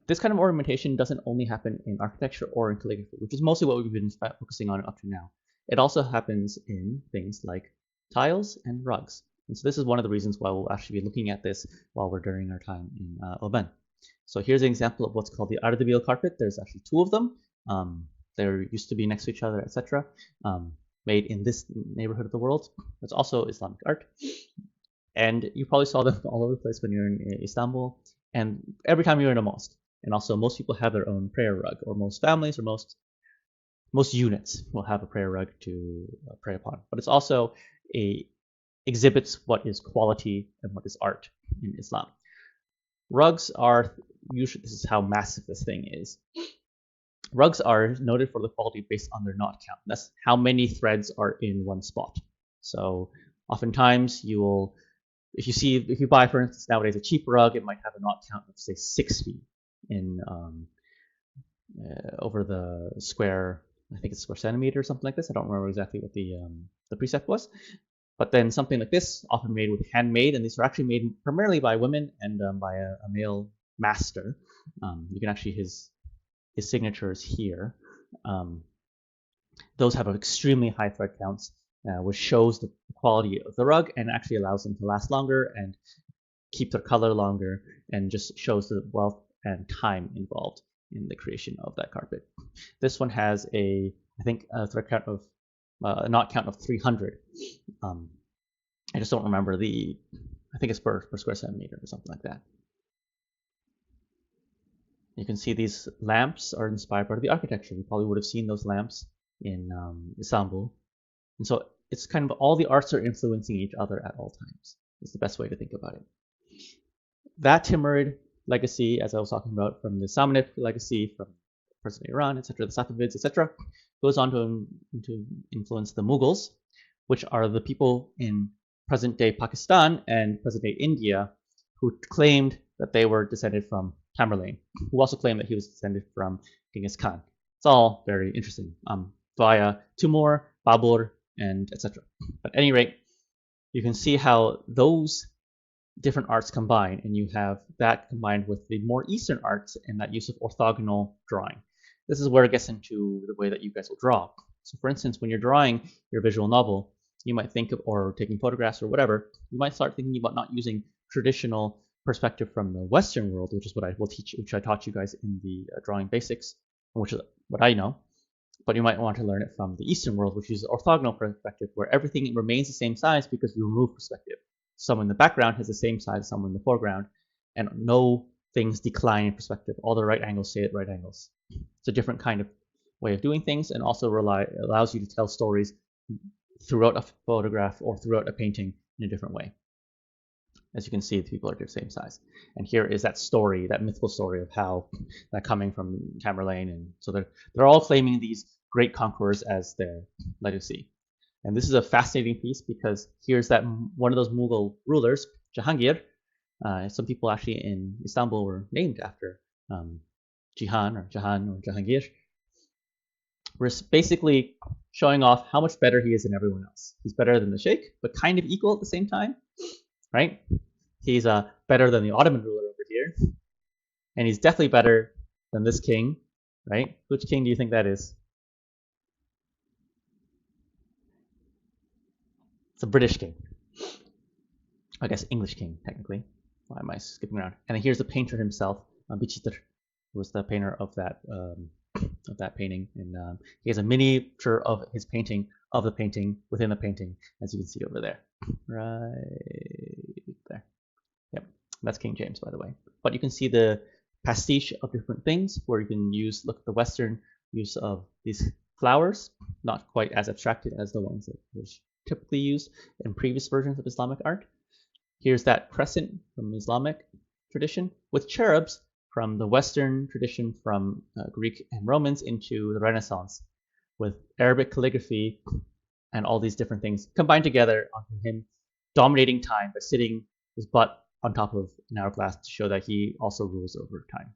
This kind of ornamentation doesn't only happen in architecture or in calligraphy, which is mostly what we've been focusing on up to now. It also happens in things like tiles and rugs. And so this is one of the reasons why we'll actually be looking at this while we're during our time in Oban. So here's an example of what's called the Ardabil carpet. There's actually two of them. They used to be next to each other, etc. Made in this neighborhood of the world. It's also Islamic art. And you probably saw them all over the place when you're in Istanbul and every time you're in a mosque. And also most people have their own prayer rug, or most families or most units will have a prayer rug to pray upon. But it's also exhibits what is quality and what is art in Islam. Rugs are usually, this is how massive this thing is. Rugs are noted for the quality based on their knot count. That's how many threads are in one spot. So oftentimes you will, if you buy, for instance, nowadays a cheap rug, it might have a knot count of say 60 in over the square, I think it's square centimeter or something like this. I don't remember exactly what the precept was. But then something like this, often made with handmade, and these are actually made primarily by women and by a male master. You can actually, his signature is here. Those have extremely high thread counts, which shows the quality of the rug and actually allows them to last longer and keep their color longer, and just shows the wealth and time involved in the creation of that carpet. This one has I think a thread count of a knot count of 300. I just don't remember I think it's per square centimeter or something like that. You can see these lamps are inspired by the architecture. You probably would have seen those lamps in Istanbul. And so it's kind of all the arts are influencing each other at all times. It's the best way to think about it. That Timurid legacy, as I was talking about, from the Samanid legacy, from present Iran, etc., the Safavids, etc., goes on to influence the Mughals, which are the people in present-day Pakistan and present-day India who claimed that they were descended from Tamerlane, who also claimed that he was descended from Genghis Khan. It's all very interesting, via Timur, Babur, and etc. But at any rate, you can see how those different arts combine, and you have that combined with the more Eastern arts and that use of orthogonal drawing. This is where it gets into the way that you guys will draw. So for instance, when you're drawing your visual novel, you might think of, or taking photographs or whatever, you might start thinking about not using traditional perspective from the Western world, which is what I will teach, which I taught you guys in the drawing basics, which is what I know. But you might want to learn it from the Eastern world, which uses orthogonal perspective, where everything remains the same size because you remove perspective. Someone in the background has the same size as someone in the foreground, and no things decline in perspective. All the right angles stay at right angles. It's a different kind of way of doing things, and also allows you to tell stories throughout a photograph or throughout a painting in a different way. As you can see, the people are the same size. And here is that story, that mythical story of how that coming from Tamerlane. And so they're all claiming these great conquerors as their legacy. And this is a fascinating piece because here's that one of those Mughal rulers, Jahangir. Some people actually in Istanbul were named after Jahan or Jahangir. We're basically showing off how much better he is than everyone else. He's better than the Sheikh, but kind of equal at the same time, right? He's better than the Ottoman ruler over here, and he's definitely better than this king, right? Which king do you think that is? It's a British king. I guess English king, technically. Why am I skipping around? And then here's the painter himself, Bichitr, who was the painter of that painting. And he has a miniature of his painting of the painting within the painting, as you can see over there. Right there. Yep, that's King James, by the way. But you can see the pastiche of different things, where you can look at the Western use of these flowers, not quite as abstracted as the ones that were typically used in previous versions of Islamic art. Here's that crescent from Islamic tradition with cherubs from the Western tradition from Greek and Romans into the Renaissance, with Arabic calligraphy and all these different things combined together onto him dominating time by sitting his butt on top of an hourglass to show that he also rules over time.